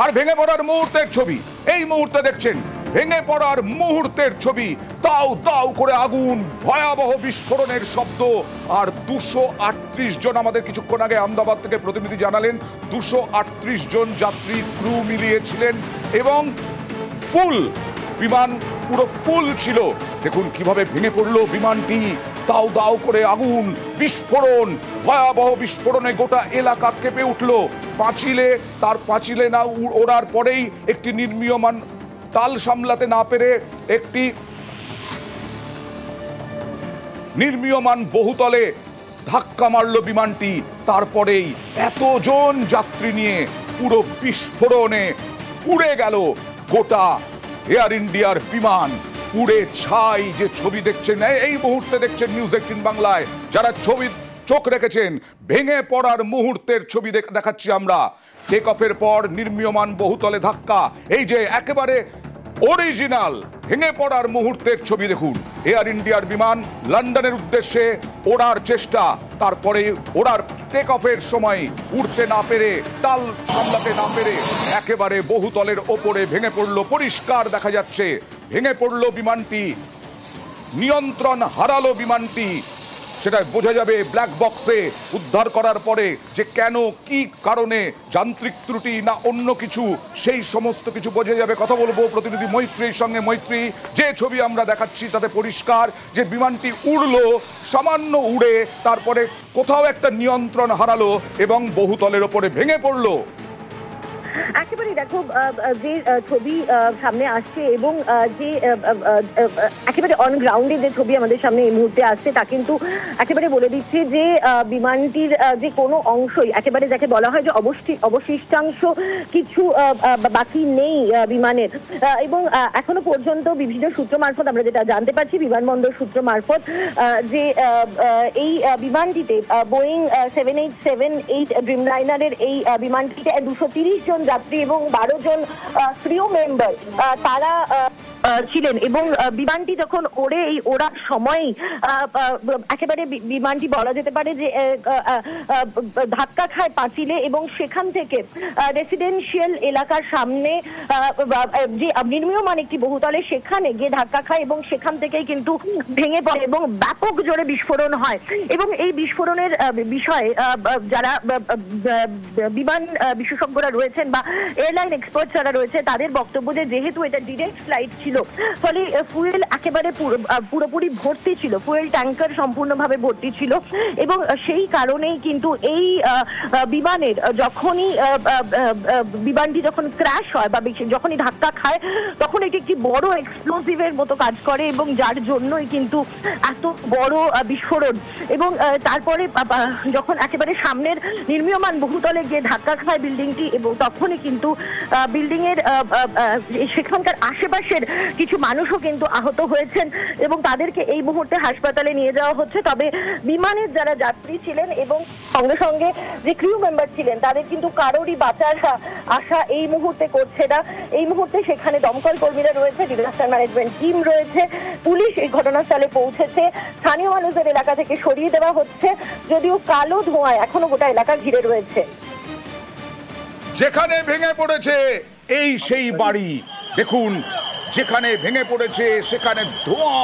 আর ভেঙে পড়ার মুহূর্তের ছবি এই মুহূর্তে দেখছেন, ভেঙে পড়ার মুহূর্তের ছবি। দাউ দাউ করে আগুন, ভয়াবহ বিস্ফোরণের শব্দ। আর 238 জন, আমাদের কিছুক্ষণ আগে আহমেদাবাদ থেকে প্রতিনিধি জানালেন 238 জন যাত্রী ক্রু মিলিয়েছিলেন এবং ফুল বিমান, পুরো ফুল ছিল। দেখুন কিভাবে ভেঙে পড়লো বিমানটি, দাউ দাউ করে আগুন, বিস্ফোরণ, ভয়াবহ বিস্ফোরণে গোটা এলাকা কেঁপে উঠল। পাঁচিলে না ওড়ার পরেই একটি নির্মীয়মান, তাল সামলাতে না পেরে একটি নির্মীয়মান বহুতলে ধাক্কা মারল বিমানটি। তারপরেই এতজন যাত্রী নিয়ে পুরো বিস্ফোরণে উড়ে গেল গোটা এয়ার ইন্ডিয়ার বিমান, পুড়ে ছাই। যে ছবি দেখছেন এই মুহূর্তে, দেখছেন নিউজ 18 বাংলায়, যারা ছবি চোখ রেখেছেন, ভেঙে পড়ার মুহূর্তের ছবি দেখাচ্ছি আমরা। টেক অফের পর নির্মীয়মান বহুতলে ধাক্কা, এই যে একেবারে অরিজিনাল ভেঙে পড়ার মুহূর্তের ছবি দেখুন। এয়ার ইন্ডিয়ার বিমান লন্ডনের উদ্দেশ্যে ওড়ার চেষ্টা, তারপরে ওড়ার টেক অফের সময় উড়তে না পেরে, তাল সামলাতে না পেরে একেবারে বহুতলের ওপরে ভেঙে পড়লো। পরিষ্কার দেখা যাচ্ছে ভেঙে পড়লো বিমানটি, নিয়ন্ত্রণ হারালো বিমানটি। সেটা বোঝা যাবে ব্ল্যাক বক্সে উদ্ধার করার পরে, যে কেন, কি কারণে, যান্ত্রিক ত্রুটি না অন্য কিছু, সেই সমস্ত কিছু বোঝা যাবে। কথা বলবো প্রতিনিধি মৈত্রীর সঙ্গে। মৈত্রী, যে ছবি আমরা দেখাচ্ছি তাতে পরিষ্কার যে বিমানটি উড়লো, সামান্য উড়ে তারপরে কোথাও একটা নিয়ন্ত্রণ হারালো এবং বহুতলের ওপরে ভেঙে পড়লো। একেবারে দেখো যে ছবি সামনে আসছে এবং যে একেবারে অন গ্রাউন্ডে যে ছবি আমাদের সামনে এই মুহূর্তে আসছে, তা কিন্তু একেবারে বলে দিচ্ছে যে বিমানটির যে কোনো অংশই, একেবারে যাকে বলা হয় যে অবশিষ্টাংশ কিছু বাকি নেই বিমানের। এবং এখনো পর্যন্ত বিভিন্ন সূত্র মারফত আমরা যেটা জানতে পারছি, বিমানবন্দর সূত্র মারফত, যে এই বিমানটিতে বোয়িং 7878 ড্রিমলাইনারের এই বিমানটিতে 230 জন যাত্রী এবং 12 জন ক্রিউ মেম্বার তারা ছিলেন। এবং বিমানটি যখন ওড়ে, এই ওড়ার সময় একেবারে বিমানটি বলা যেতে পারে যে ধাক্কা খায় পাঁচিলে এবং সেখান থেকে রেসিডেন্সিয়াল এলাকার সামনে যে নির্মীয়মান একটি বহুতলে সেখানে গিয়ে ধাক্কা খায় এবং সেখান থেকেই কিন্তু ভেঙে পড়ে এবং ব্যাপক জোরে বিস্ফোরণ হয়। এবং এই বিস্ফোরণের বিষয়ে যারা বিমান বিশেষজ্ঞরা রয়েছেন বা এয়ারলাইন এক্সপার্ট যারা রয়েছে, তাদের বক্তব্য যে যেহেতু এটা ডিরেক্ট ফ্লাইট ছিল, ফলে ফুয়েল একেবারে পুরোপুরি ভর্তি ছিল, ফুয়েল ট্যাঙ্কার সম্পূর্ণভাবে ভর্তি ছিল এবং সেই কারণেই কিন্তু এই বিমানের যখনই বিমানটি যখন ক্র্যাশ হয় বা যখনই ধাক্কা খায়, তখন এটি একটি বড় এক্সপ্লোসিভের মতো কাজ করে এবং যার জন্যই কিন্তু এত বড় বিস্ফোরণ। এবং তারপরে যখন একেবারে সামনের নির্মীয়মান বহুতলে গিয়ে ধাক্কা খায় বিল্ডিংটি, এবং তখনই কিন্তু বিল্ডিং এর সেখানকার আশেপাশের কিছু মানুষও কিন্তু আহত হয়েছেন এবং তাদেরকে এই মুহূর্তে হাসপাতালে নিয়ে যাওয়া হচ্ছে। তবে বিমানের যারা যাত্রী ছিলেন এবং সঙ্গে সঙ্গে যে ক্রিউ মেম্বার ছিলেন, তাদের কিন্তু কারোরই বাঁচার আশা এই মুহূর্তে করছে না। এই মুহূর্তে সেখানে দমকল কর্মীরা রয়েছে, ডিজাস্টার ম্যানেজমেন্ট টিম রয়েছে, পুলিশ এই ঘটনাস্থলে পৌঁছেছে, স্থানীয় মানুষদের এলাকা থেকে সরিয়ে দেওয়া হচ্ছে, যদিও কালো ধোঁয়ায় এখনো গোটা এলাকা ঘিরে রয়েছে। যেখানে ভেঙে পড়েছে এই সেই বাড়ি, দেখুন যেখানে ভেঙে পড়েছে সেখানে ধোঁয়া,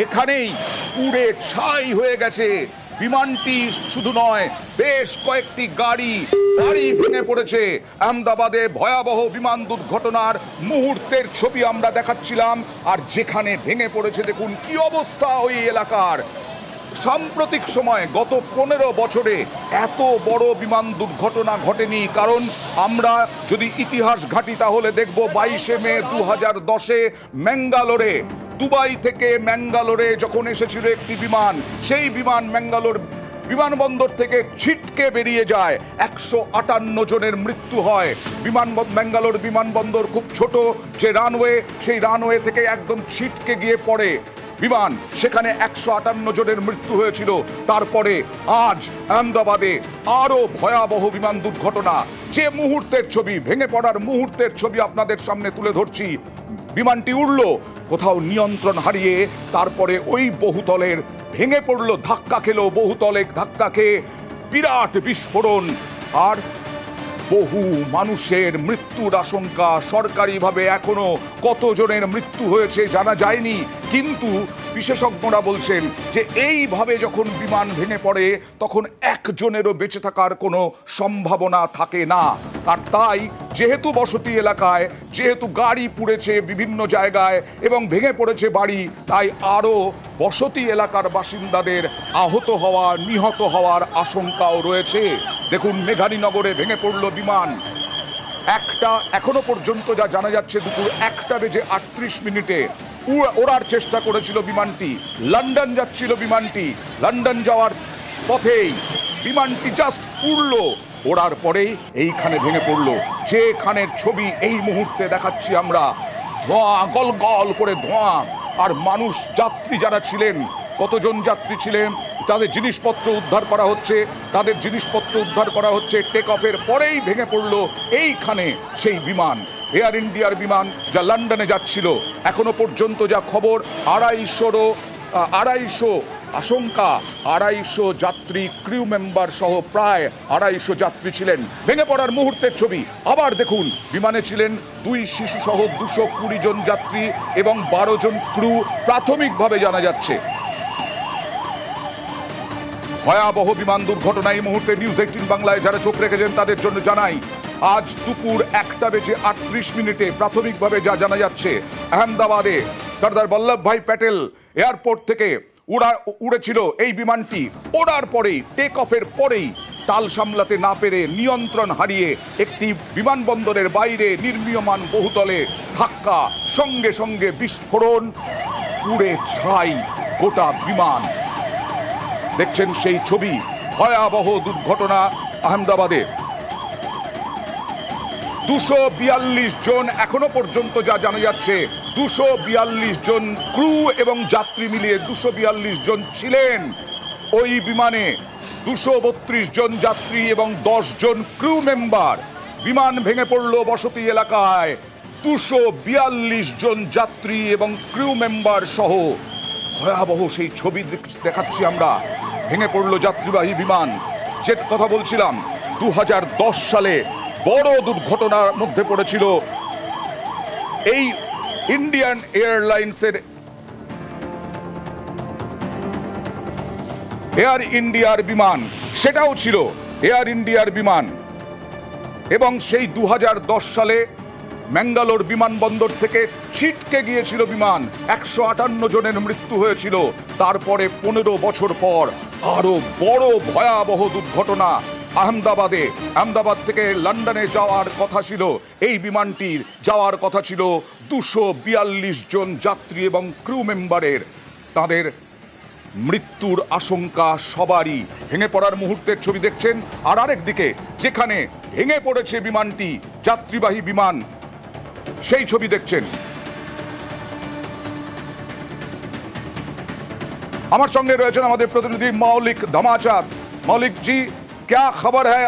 এখানেই পুড়ে ছাই হয়ে গেছে বিমানটি। শুধু নয়, বেশ কয়েকটি গাড়ি ভেঙে পড়েছে। আহমেদাবাদে ভয়াবহ বিমান দুর্ঘটনার মুহূর্তের ছবি আমরা দেখাচ্ছিলাম। আর যেখানে ভেঙে পড়েছে দেখুন কি অবস্থা ওই এলাকার। সাম্প্রতিক সময় গত 15 বছরে এত বড় বিমান দুর্ঘটনা ঘটেনি। কারণ আমরা যদি ইতিহাস ঘাঁটি তাহলে দেখব 22শে মে 2010-এ ম্যাঙ্গালোরে, দুবাই থেকে ম্যাঙ্গালোরে যখন এসেছিল একটি বিমান, সেই বিমান ম্যাঙ্গালোর বিমানবন্দর থেকে ছিটকে বেরিয়ে যায়, 158 জনের মৃত্যু হয়। ম্যাঙ্গালোর বিমানবন্দর খুব ছোট, যে রানওয়ে, সেই রানওয়ে থেকে একদম ছিটকে গিয়ে পড়ে বিমান, সেখানে 158 জনের মৃত্যু হয়েছিল। তারপরে আজ আহমেদাবাদে আরো ভয়াবহ বিমান দুর্ঘটনা। যে মুহূর্তের ছবি, ভেঙে পড়ার মুহূর্তের ছবি আপনাদের সামনে তুলে ধরছি। বিমানটি উড়ল, কোথাও নিয়ন্ত্রণ হারিয়ে তারপরে ওই বহুতলের ভেঙে পড়লো, ধাক্কা খেলো, বহুতলে ধাক্কা খেয়ে বিরাট বিস্ফোরণ। আর বহু মানুষের মৃত্যুর আশঙ্কা। সরকারিভাবে এখনো কতজনের মৃত্যু হয়েছে জানা যায়নি, কিন্তু বিশেষজ্ঞরা বলছেন যে এইভাবে যখন বিমান ভেঙে পড়ে তখন একজনেরও বেঁচে থাকার কোনো সম্ভাবনা থাকে না। আর তাই যেহেতু বসতি এলাকায়, যেহেতু গাড়ি পুড়েছে বিভিন্ন জায়গায় এবং ভেঙে পড়েছে বাড়ি, তাই আরও বসতি এলাকার বাসিন্দাদের আহত হওয়া, নিহত হওয়ার আশঙ্কাও রয়েছে। দেখুন, মেঘানীনগরে ভেঙে পড়ল বিমান। এখনো পর্যন্ত যা জানা যাচ্ছে দুপুর 1:38 ওড়ার চেষ্টা করেছিল বিমানটি। লন্ডন যাচ্ছিল বিমানটি, লন্ডন যাওয়ার পথেই বিমানটি জাস্ট উড়ল, ওড়ার পরেই এইখানে ভেঙে পড়লো। যেখানের ছবি এই মুহূর্তে দেখাচ্ছি আমরা, ধোঁয়া, গল গল করে ধোঁয়া। আর মানুষ, যাত্রী যারা ছিলেন, কতজন যাত্রী ছিলেন, তাদের জিনিসপত্র উদ্ধার করা হচ্ছে, টেক অফের পরেই ভেঙে পড়লো এইখানে সেই বিমান, এয়ার ইন্ডিয়ার বিমান যা লন্ডনে যাচ্ছিল। এখনো পর্যন্ত যা খবর, 250 আশঙ্কা 250 যাত্রী, ক্রিউ মেম্বার সহ প্রায় 250 যাত্রী ছিলেন। ভেঙে পড়ার মুহূর্তের ছবি আবার দেখুন। বিমানে ছিলেন 2 শিশু সহ 220 জন যাত্রী এবং 12 জন ক্রু, প্রাথমিকভাবে জানা যাচ্ছে। ভয়াবহ বিমান দুর্ঘটনা। এই মুহূর্তে নিউজ 18 বাংলায় যারা চোখ রেখেছেন তাদের জন্য জানাই, আজ দুপুর 1:38 প্রাথমিকভাবে যা জানা যাচ্ছে, আহমেদাবাদে সর্দার বল্লভভাই প্যাটেল এয়ারপোর্ট থেকে উড়েছিল এই বিমানটি। ওড়ার পরেই, টেক অফের পরেই তাল সামলাতে না পেরে, নিয়ন্ত্রণ হারিয়ে একটি বিমানবন্দরের বাইরে নির্মীয়মান বহুতলে ধাক্কা, সঙ্গে সঙ্গে বিস্ফোরণ, পুড়ে ছাই গোটা বিমান। দেখছেন সেই ছবি, ভয়াবহ দুর্ঘটনা আহমেদাবাদে। 242 জন, এখনো পর্যন্ত যা জানা যাচ্ছে 242 জন ক্রু এবং যাত্রী মিলিয়ে 242 জন ছিলেন ওই বিমানে। 232 জন যাত্রী এবং 10 জন ক্রু মেম্বার। বিমান ভেঙে পড়ল বসতি এলাকায়। 242 জন যাত্রী এবং ক্রু মেম্বার সহ ভয়াবহ সেই ছবি দেখাচ্ছি আমরা। ভেঙে পড়ল যাত্রীবাহী বিমান। যে কথা বলছিলাম, 2010 সালে বড় দুর্ঘটনার মধ্যে পড়েছিল এই ইন্ডিয়ান এয়ারলাইন্সের এয়ার ইন্ডিয়ার বিমান, সেটাও ছিল এয়ার ইন্ডিয়ার বিমান। এবং সেই 2010 সালে ম্যাঙ্গালোর বিমানবন্দর থেকে ছিটকে গিয়েছিল বিমান, 158 জনের মৃত্যু হয়েছিল। তারপরে 15 বছর পর আরো বড় ভয়াবহ দুর্ঘটনা আহমেদাবাদ থেকে লন্ডনে যাওয়ার কথা ছিল এই বিমানটির, যাওয়ার কথা ছিল 242 জন যাত্রী এবং ক্রু মেম্বারের। তাদের মৃত্যুর আশঙ্কা সবারই। ভেঙে পড়ার মুহূর্তের ছবি দেখছেন। আর আরেকদিকে যেখানে ভেঙে পড়েছে বিমানটি, যাত্রীবাহী বিমান, সেই ছবি দেখছেন। আমার সঙ্গে রয়েছেন আমাদের প্রতিনিধি মৌলিক धमाचात। मौलिक जी, क्या खबर है,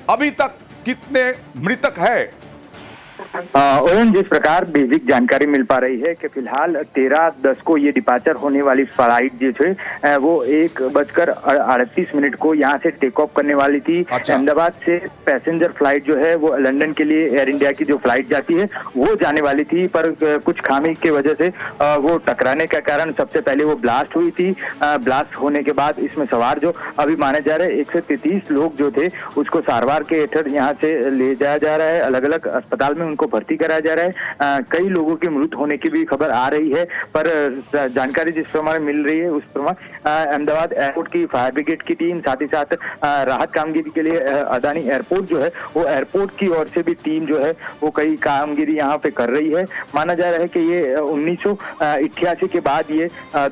अभी तक कितने मृतक है? ओम, जिस प्रकार बेसिक जानकारी मिल पा रही है कि फिलहाल 13:10 को ये डिपार्चर होने वाली फ्लाइट जो है वो 1:38 को यहाँ से टेक ऑफ करने वाली थी। अहमदाबाद से पैसेंजर फ्लाइट जो है वो लंदन के लिए एयर इंडिया की जो फ्लाइट जाती है वो जाने वाली थी, पर कुछ खामी की वजह से वो टकराने के कारण सबसे पहले वो ब्लास्ट हुई थी। ब्लास्ट होने के बाद इसमें सवार जो अभी माने जा रहे 133 लोग जो थे उसको सारवार के हेठर यहाँ से ले जाया जा रहा है, अलग अलग अस्पताल में उनको भर्ती कराया जा रहा है। कई लोगों की मृत्यु होने की भी खबर आ रही है, पर जानकारी जिस प्रमाण मिल रही है उस प्रमाण अहमदाबाद एयरपोर्ट की फायर ब्रिगेड की टीम, साथ ही साथ राहत कामगिरी के लिए अदानी एयरपोर्ट जो है वो एयरपोर्ट की ओर से भी टीम जो है वो कई कामगिरी यहाँ पे कर रही है। माना जा रहा है कि ये 1988 के बाद ये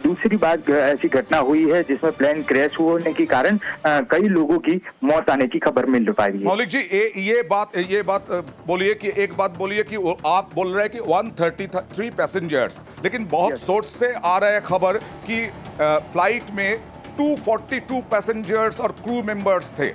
दूसरी बार ऐसी घटना हुई है जिसमें प्लेन क्रैश होने के कारण कई लोगों की मौत आने की खबर मिल पाई है। मौलिक जी, ये बात बोलिए कि एक बात बोलिए कि आप बोल रहे हैं कि 133 पैसेंजर्स, लेकिन बहुत सोर्स से आ रहा है खबर कि फ्लाइट में 242 पैसेंजर्स और क्रू मेंबर्स थे।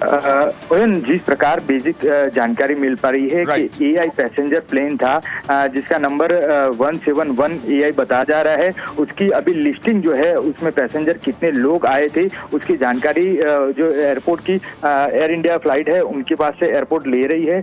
जिस प्रकार बेसिक जानकारी मिल पा रही है Right. कि एआई पैसेंजर प्लेन था जिसका नंबर 171 एआई बताया जा रहा है, उसकी अभी लिस्टिंग जो है उसमें पैसेंजर कितने लोग आए थे उसकी जानकारी जो एयरपोर्ट की एयर इंडिया फ्लाइट है उनके पास से एयरपोर्ट ले रही है।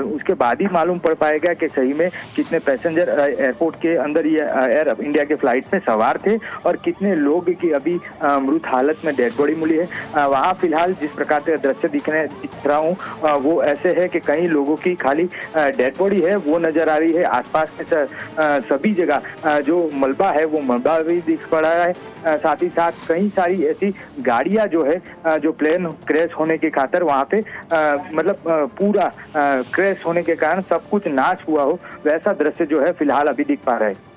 उसके बाद ही मालूम पड़ पाएगा कि सही में कितने पैसेंजर एयरपोर्ट के अंदर ये एयर इंडिया के फ्लाइट में सवार थे और कितने लोग की अभी मृत हालत में डेड बॉडी मिली है। वहाँ फिलहाल जिस प्रकार से दृश्य दिख रहा हूँ वो ऐसे है कि कई लोगों की खाली डेड बॉडी है वो नजर आ रही है। आसपास में सभी जगह जो मलबा है वो मलबा भी दिख पड़ा है। साथ ही साथ कई सारी ऐसी गाड़ियां जो है जो प्लेन क्रैश होने के खातर वहाँ पे मतलब पूरा क्रैश होने के कारण सब कुछ नाश हुआ हो वैसा दृश्य जो है फिलहाल अभी दिख पा रहा है।